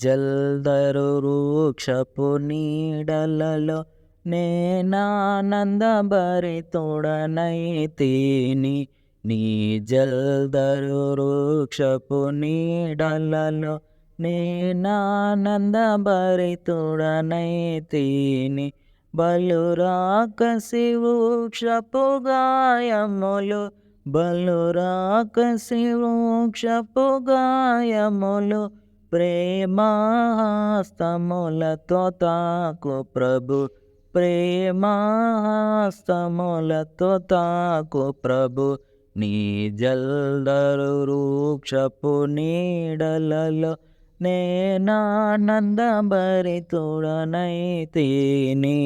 జల్దరు వృక్షపు నీడలలో నేనానందభరితుడనైతిని. నీ జల్దరు వృక్షపు నీడలలో నేనానందభరితుడనైతిని. బలురాకసి వృక్షపు గాయములు, బలురాకసి వృక్షపు గాయములు, ప్రేమహస్తములతో తాకు ప్రభు, ప్రేమహస్తములతో తాకు ప్రభు. నీ జల్దరు వృక్షపు నీడలలో నేనానందభరితుడనైతిని.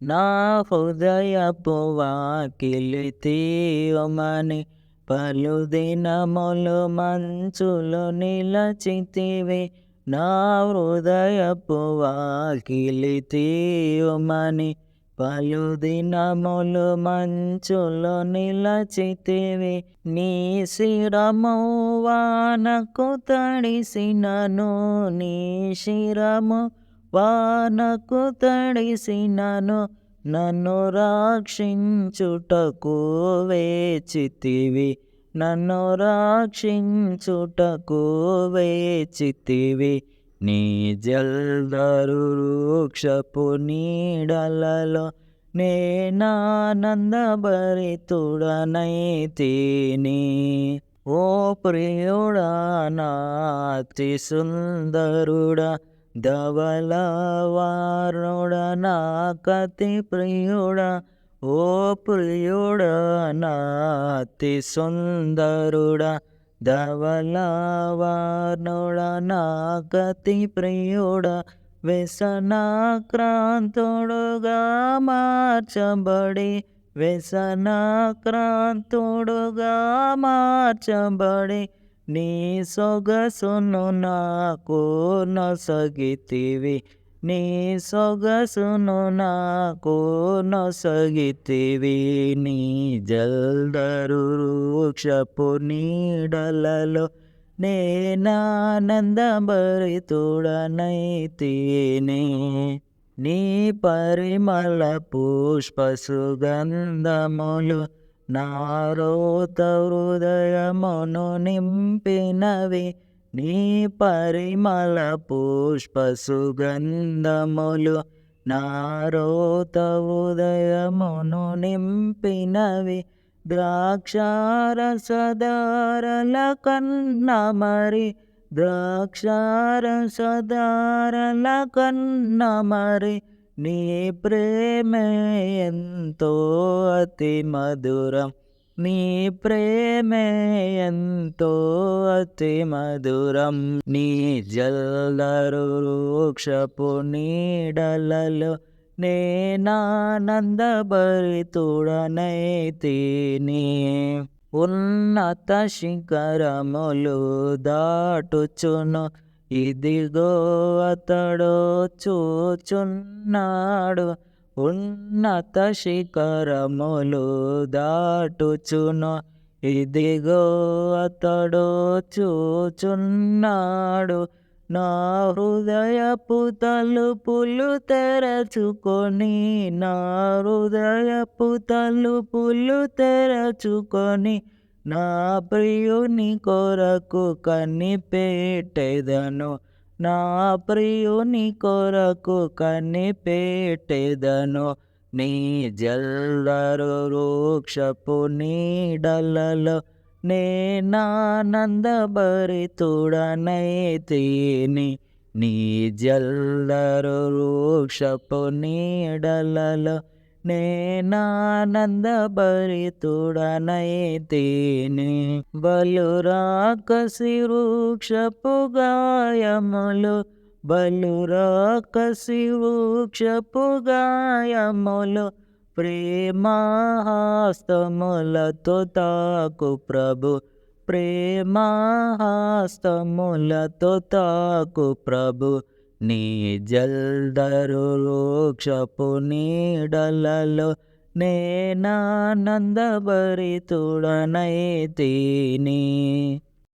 నా హృదయపు వాకిలి తీయమని పలుదినములు మంచులో నిలచితివి. నా హృదయపు వాకిలి తీయమని పలుదినములు మంచులో నిలచితివి. నీ శిరము వానకు తడిసినను, నీ శిరము వానకు తడిసినను, నన్ను రక్షించుటకు వేచితివి, నన్ను రక్షించుటకు వేచితివి. నీ జల్దరు వృక్షపు నీడలలో నేనానందభరితుడనైతిని. ఓ ప్రియుడా, నా అతి సుందరుడా, ధవళవర్ణుడా, నాకతి ప్రియుడా. ఓ ప్రియుడా, నా అతి సుందరుడా, ధవళవర్ణుడా, నాకతి ప్రియుడా. వ్యసనాక్రాంతుడుగా మార్చబడి, వ్యసనాక్రాంతుడుగా మార్చబడి, నీ సొగసును నాకు నొసగితివి, నీ సొగసును నాకు నొసగితివి. నీ జల్దరు వృక్షపు నీడలలో నేనానందభరితుడనైతిని. నీ పరిమళ పుష్ప సుగంధములు నా రోత హృదయమును నింపినవి. నీ పరిమళ పుష్ప సుగంధములు నా రోత హృదయమును నింపినవి. ద్రాక్షారసధారల కన్నా మరి, ద్రాక్షారసధారల కన్నా మరి, నీ ప్రేమే ఎంతో అతి మధురం, నీ ప్రేమే ఎంతో అతి మధురం. నీ జల్దరు వృక్షపు నీడలలో నేనానందభరితుడనైతిని. ఉన్నత శిఖరములు దాటుచును, ఇదిగో అతడు చూచున్నాడు. ఉన్నత శిఖరములు దాటుచును, ఇదిగో అతడు చూచున్నాడు. నా హృదయపు తలుపులు తెరచుకొని, నా హృదయపు తలుపులు తెరచుకొని, నా ప్రియుని కొరకు కనిపెట్టెదను, నా ప్రియుని కొరకు కనిపెట్టెదను. నీ జల్దరు వృక్షపు నీడలలో నేనానందభరితుడనైతిని. నీ జల్దరు వృక్షపు నీడలలో నేనానందభరితుడనైతిని. బలురాకసి వృక్షపు గాయములు, బలురాకసి వృక్షపు గాయములు, ప్రేమహస్తములతో తాకు ప్రభు, ప్రేమహస్తములతో తాకు ప్రభు. నీ జల్దరు వృక్షపు నీడలలో నేనానందభరితుడనైతిని.